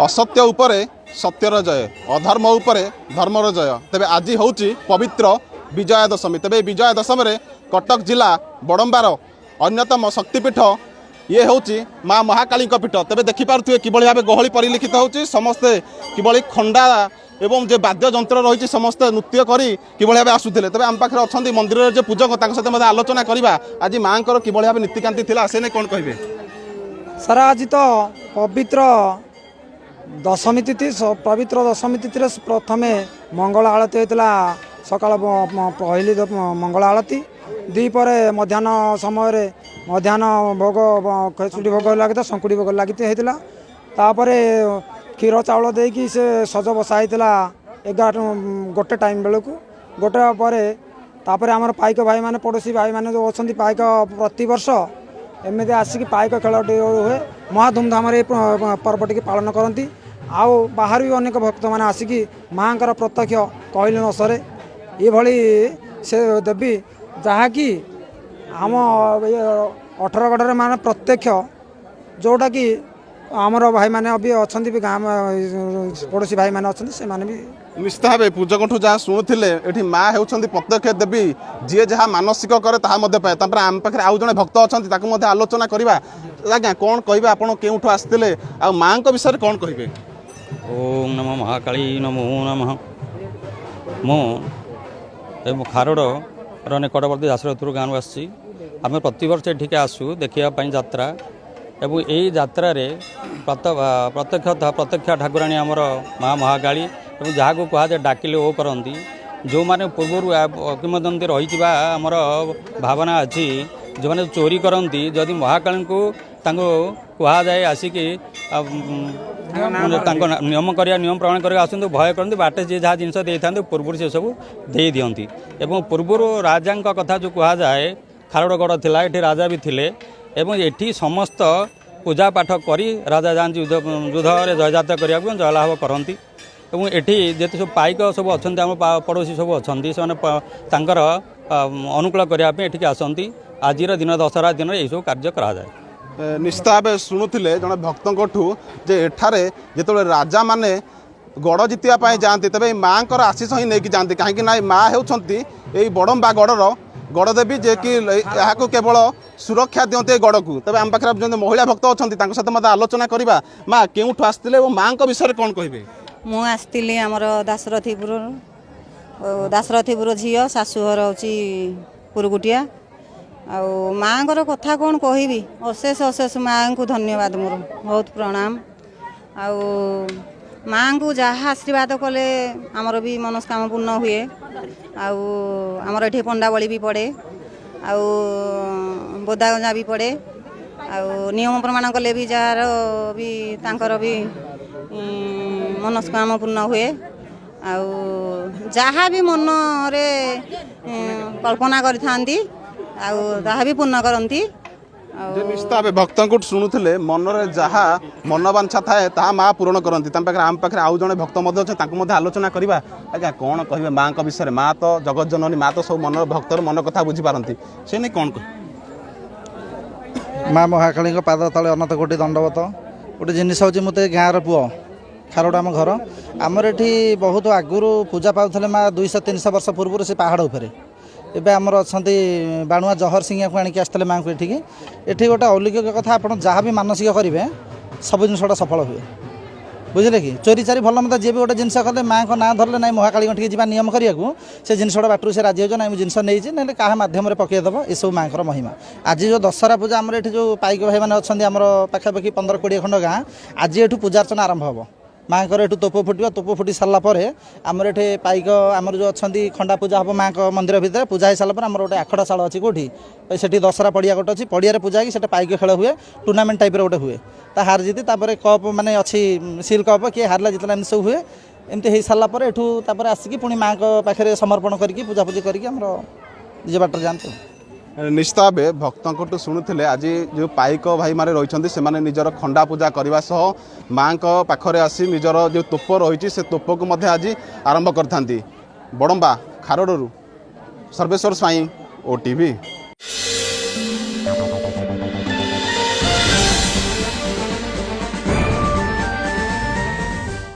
असत्य उपरे सत्यर जय अधर्म उपरे धर्मर जय। तेबे आज होची पवित्र विजया दशमी। तेबे विजया दशमी कटक जिला बड़म्बार अन्यतम शक्तिपीठ ये होची माँ महाकाली पीठ। तेबे देखिपे कि भाव गहली परिलिखित होची समस्ते कि खंडा एवं जे वाद्य जंत्र रही समस्ते नृत्य करी कि भाव आसुले। तेज आम पाखे अच्छा मंदिर जो पूजक सहित आलोचना करवा आज माँ कि भाव नीतिकांति थी से कौन कहे सर। आज तो पवित्र दशमी तिथि पवित्र दशमी तिथि प्रथमे मंगल आलती होता सकाल पहली मंगल आलती दीपर मध्याह्न समय मध्याह्न भोग खेचुड़ी भोग लगी शंकुड़ी भोग लगी तापर क्षीर चाउल देकी से सज बसाई 11 गोटे टाइम बेलू गोटे पर आमर पाइक भाई माने पड़ोसी भाई माने जो अच्छा पाइक प्रति वर्ष एमती आसिक पाइक खेल हुए महा धूमधाम पर्व टी पालन करती। आउ बाहर भी अनेक भक्त मैंने आसिक माँ प्रत्यक्ष कहले न सरे ये से देवी जहाँकि आम 18 गढ़ मान प्रत्यक्ष जोटा कि आमर भाई मैंने अभी अच्छा भी गाँव पड़ोसी भाई मैंने अच्छा से भी निश्चित भाव पूजक जहाँ शुणुले ये माँ होती प्रत्यक्ष देवी जी जहाँ मानसिक करे पाए आम पाखे आउ जड़े भक्त अच्छा आलोचना करवा। आज्ञा कौन कहे आप क्यों आसते आ माँ विषय कौन कहे? ओम नमः महाकाली नमो नमः। मो खारोड़ निकटवर्ती दासरथुर गाँव आसी आम प्रतिवर्ष ये आसू देखापी यात्रा एवं यही यात्रा प्रत्यक्ष ठाकुराणी आमर माँ महाकाली एवं जहाँ को कहुए डाकिले ओ करती जो मैंने पूर्वर किंवदंती रही आमर भावना अच्छी जो मैंने चोरी करती जदि महाकाली को कहुए आसिक नियम करा नियम प्रमाण कर आसतु भय करते बाटे जी जहाँ जिनस दे था पूर्व से सब दे दिंती एवं पूर्वर राजा कथा जो कहुए खारड़गढ़ थिला एठी राजा भी थिले एवं एठी समस्त पूजा पाठ करी राजा जाती युद्ध जयजात करने जयलाभ करती एवं एठी जेते सब पाइक सब अच्छा आम पड़ोसी सब अच्छा से अनुकूल करने एठी आसती आज दिन दशहरा दिन यही सब कार्य कराए। निश्चित भाव शुणुले जड़े भक्तों जे एठारे जो राजा माने गड़ जितिया जाती तेज माँ आशीष ही नहीं जाती कहीं माँ होती बड़म्बा गढ़र गड़देवी जे कि यहाँ केवल सुरक्षा दिखते गड़ को। तेज आम पाखे जो महिला भक्त अच्छा सहित मतलब आलोचना करवा। माँ क्यों आसते माँ विषय कौन कहे? मु आसती आमर दासरथीपुर झील शाशुघर हूँ पुरगुटिया आ माँ कथा कौन कहि अशेष अशेष माँ को धन्यवाद मोर बहुत प्रणाम। आउ माँ को जहाँ आशीर्वाद कले आमर भी मनस्काम पूर्ण हुए। आउ आमर ये पंडा बलि भी पड़े आउ बोदा गंजा भी पड़े आउ नियम प्रमाण कले भी जार भी तांकर भी मनस्काम पूर्ण हुए। आउ जहाँ भी मन रे कल्पना करिथांती आउ ताहा भी पूर्ण करती। निश्चित भाव भक्त को शुणुले मनरे जहाँ मनोवांछा थाए ता माँ पूरण करती आम पाखे आउ जड़े भक्त आलोचना करवा। आज्ञा कौन कहे माँ विषय? माँ तो जगत जननी माँ तो सब मन भक्तर मन कथा बुझीपारती से नहीं कौन कह? माँ महाकाली पाद तले अनंत कोटि दंडवत गोटे जिनिस हूँ मत गाँव पुओ खारोड़ आम घर आमर ये बहुत आगुरी पूजा पाते माँ 200-300 वर्ष पूर्व से पहाड़ उपरे एवं आमर अच्छा बाणुआ जहर सिंह को आणिक आसते माँ को ये गोटे अलौकिक कथा आप जहाँ भी मानसिक करेंगे सब जिनसा सफल हुए बुझे कि चोरी चारी भल मत जी भी गोटे जिनस कले माँ को ना धरले ना महाकाली ठीक जी नियम करने से जिनसा बाटर से राजी हो ना जिनस नहीं ना क्या माध्यम पकईदेव ये सब माँ महिमा। आज जो दशहरा पूजा आम ये जो पाइक भाई मैंने अच्छा आम पाखापाखि 15-20 खंड गाँ आज ये पूजा अर्चना आरंभ हम माँ को तोप फुटा तोप फुटी सारापर आमर ये पाइक आमर जो अच्छा खंडा पूजा हम माँ मंदिर भितर पूजा हो सारापर आम गोटे आखड़ा शाल अच्छी कौटी से दशहरा पड़िया गोटे अच्छी पड़िया पूजा होगी पाइक खेल हुए टूर्णामेंट टाइप गोटे हुए हार जीति कप माने अच्छी सिल कप किए हारला जितला एमती सब हुए एमती हो सारापर एठू आसिकी पुणी माँ पाखे समर्पण करके पूजापूजी करके निज बाटर जाते। निश्चित भाव भक्तों शुणुले आज जो पाइक भाई मारे रही से निजर खंडा पूजा करने सह माँ पाखरे आसी निजर जो तोप रही से तोप को आज आरंभ करता। बड़म्बा खारोड़ू सर्वेश्वर स्वाई OTV।